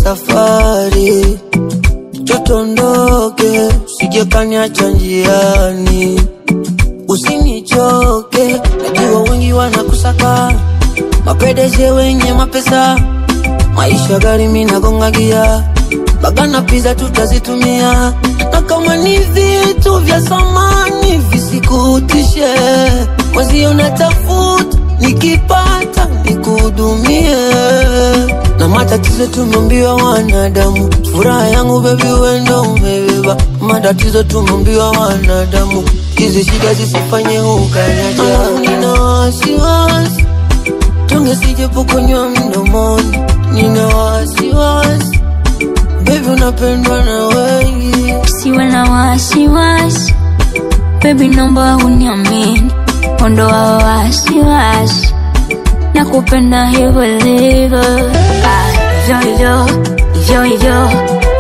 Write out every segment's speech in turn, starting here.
safari, chotondoke, usije kaniacha njiani. Usinichoke, najua wengi wanakusaka, mapedeje wenye mapesa, maisha gari mina gonga gia, bagana pizza tutazitumia. Na kama ni vitu vya samani visikutishe, mwezi unatafuta, nikipata nikudumie. Na matatizo tumembiwa wanadamu, furaha yangu baby wendo umebeba. Matatizo tumembiwa wanadamu, hizi shida zisifanye ukaniacha. Nina wasiwasi, tonge sije pokonywa mdomoni. Nina wasiwasi, baby unapendwa na wengi. Usiwe na wasiwasi, baby naomba uniamini. Ondoa wasiwasi, nakupenda hivyo hivyo. Hivyo hivyo,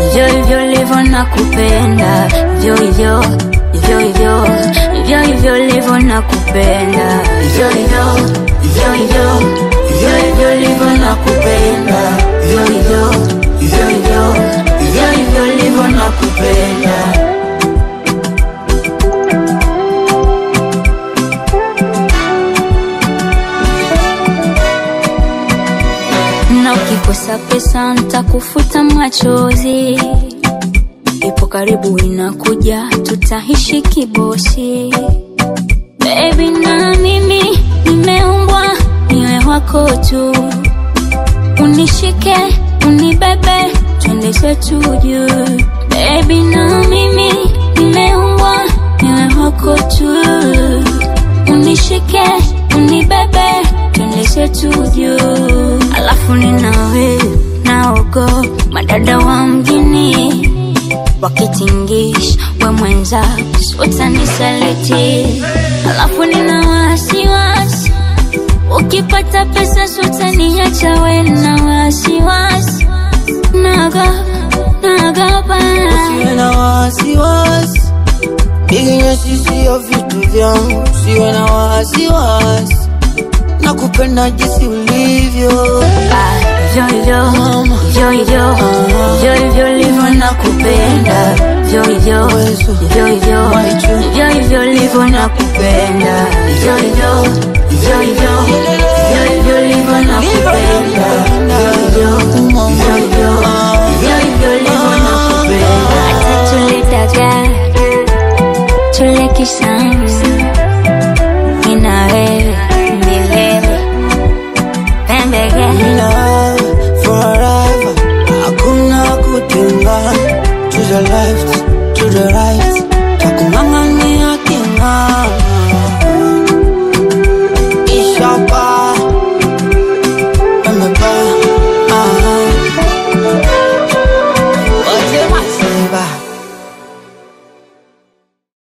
hivyo hivyo hivyo nakupenda. Hivyo hivyo, hivyo hivyo, hivyo hivyo hivyo nakupenda. Hivyo hivyo, hivyo hivyo, hivyo hivyo hivyo nakupenda. Hivyo hivyo, hivyo hivyo, hivyo hivyo hivyo nakupenda. Na ukikosa pesa nitakufuta machozi, ipo karibu inakuja, tutaishi kibosi. Baby na mimi nimeumbwa niwe wako tu, unishike unibebe twende zetu juu. Baby na mimi nimeumbwa niwe wako tu, unishike unibebe twende zetu juu. Alafu ninawe naogo madada wa mjini, wakitingish we mwenza utanisaliti. Alafu nina wasiwasi, ukipata pesa utaniacha we. Na wasiwasi, naogopa. Usiwe na wasiwasi, bigenya sisi ya vitu vyangu. Usiwe na wasiwasi, nakupenda jinsi ulivyo. Hivyo hivyo, hivyo hivyo, hivyo hivyo hivyo nakupenda. Hivyo hivyo, hivyo hivyo, hivyo hivyo hivyo nakupenda. Hivyo hivyo, hivyo hivyo, hivyo hivyo hivyo nakupenda. Hivyo hivyo, hivyo hivyo, hivyo hivyo hivyo nakupenda. Hata tule dagaa, tule kisani, nina wewe milele. Love forever, hakuna kutenga. To the left, to the right,